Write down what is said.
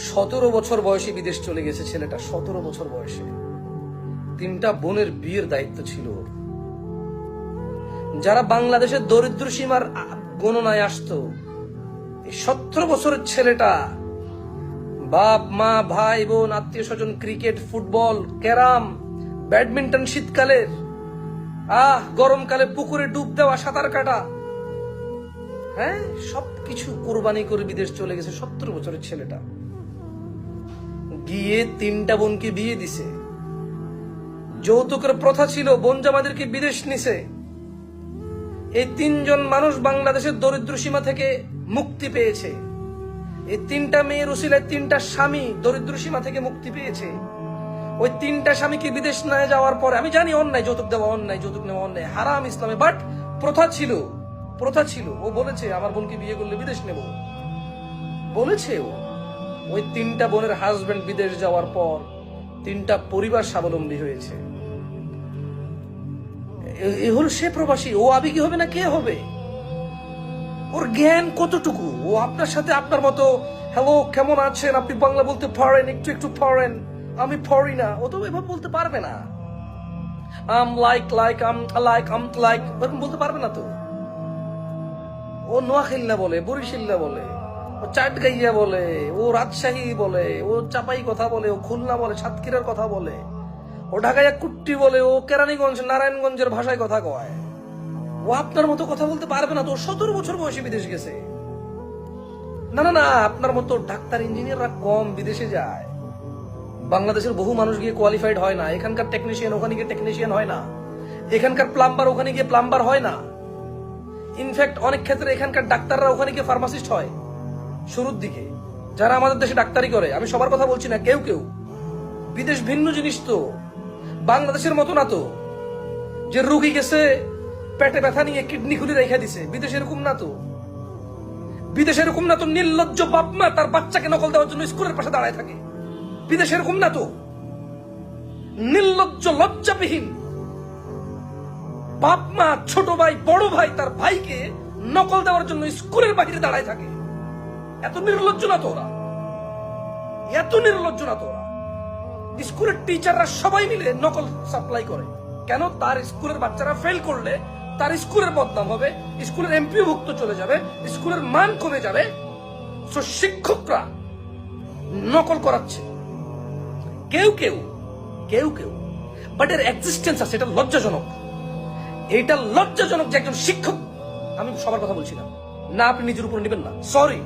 17 বছর বয়সে বিদেশ চলে গেছে ছেলেটা। 17 বছর বয়সে 3টা বোনের বিয়ের দায়িত্ব ছিল ওর। যারা বাংলাদেশের দরিদ্র সীমার গণনায় আসতো, এই 17 বছরের ছেলেটা বাপ মা ভাই বোন আত্মীয় স্বজন, ক্রিকেট ফুটবল ক্যারাম ব্যাডমিন্টন, শীতকালের গরমকালে পুকুরে ডুব দেওয়া, সাঁতার কাটা, হ্যাঁ সবকিছু কোরবানি করে বিদেশ চলে গেছে 17 বছরের ছেলেটা। গিয়ে 3টা বোনকে বিয়ে দিছে। যৌতুকের প্রথা ছিল, বোন জামাইদেরকে বিদেশ নিছে। এই 3জন মানুষ বাংলাদেশের দরিদ্র সীমা থেকে মুক্তি পেয়েছে। এই 3টা মেয়ের উসিলায় 3টা স্বামী দরিদ্র সীমা থেকে মুক্তি পেয়েছে। ওই 3টা স্বামীকে বিদেশ নিয়ে যাওয়ার পরে, আমি জানি অন্যায়, যৌতুক দেওয়া অন্যায়, যৌতুক নেওয়া অন্যায়, হারাম ইসলামে, বাট প্রথা ছিল। ও বলেছে আমার বোনকে বিয়ে করলে বিদেশ নেব, বলেছে ও। ওই 3টা বোনের হাজবেন্ড বিদেশ যাওয়ার পর 3টা পরিবার স্বাবলম্বী হয়েছে। এ হল সে প্রবাসী। ও আবেগী হবে না কে হবে? ওর জ্ঞান কতটুকু? ও আপনার সাথে আপনার মতো হ্যালো কেমন আছেন, আপনি বাংলা বলতে পারেন, একটু একটু পারেন, আমি পারি না, ও তো এভাবে বলতে পারবে না। আম লাইক এরকম বলতে পারবে না তো। ও নোয়াখাইল্লা বলে, বরিশাল্লা বলে, ও চাটগাইয়া বলে, ও রাজশাহী বলে, ও চাপাই কথা বলে, ও খুলনা বলে, সাতক্ষীরার কথা বলে, ও ঢাকাইয়া কুট্টি বলে, ও কেরানীগঞ্জ নারায়ণগঞ্জের ভাষায় কথা কয়। ও আপনার মতো কথা বলতে পারবে না তো। 17 বছর বয়সে বিদেশ গেছে। না, আপনার মতো ডাক্তার ইঞ্জিনিয়াররা কম বিদেশে যায়। বাংলাদেশের বহু মানুষ গিয়ে কোয়ালিফাইড হয় না। এখানকার টেকনিশিয়ান ওখানে গিয়ে টেকনিশিয়ান হয় না। এখানকার প্লাম্বার ওখানে গিয়ে প্লাম্বার হয় না। ইনফ্যাক্ট অনেক ক্ষেত্রে এখানকার ডাক্তাররা ওখানে গিয়ে ফার্মাসিস্ট হয় শুরুর দিকে, যারা আমাদের দেশে ডাক্তারি করে। আমি সবার কথা বলছি না, কেউ কেউ। বিদেশ ভিন্ন জিনিস তো, বাংলাদেশের মতো না তো যে রুগী গেছে পেটে ব্যথা নিয়ে কিডনি খুলে রেখে দিছে। বিদেশ এরকম না তো। নির্লজ্জ বাপ মা তার বাচ্চাকে নকল দেওয়ার জন্য স্কুলের পাশে দাঁড়ায় থাকে। বিদেশ এরকম না তো। নির্লজ্জ লজ্জাবিহীন বাপ মা, ছোট ভাই বড় ভাই তার ভাইকে নকল দেওয়ার জন্য স্কুলের বাহিরে দাঁড়ায় থাকে। এত নির্লজ্জ না তো ওরা। স্কুলের টিচাররা সবাই মিলে নকল সাপ্লাই করে। কেন? তার স্কুলের বাচ্চারা ফেল করলে তার স্কুলের বদনাম হবে, স্কুলের এমপিওভুক্ত চলে যাবে, স্কুলের মান কমে যাবে। তো শিক্ষকরা নকল করাচ্ছে কেউ কেউ, বাট এর এক্সিস্টেন্স আছে। এটা লজ্জাজনক। যে একজন শিক্ষক, আমি সবার কথা বলছি না, আপনি নিজের উপর নেবেন না। সরি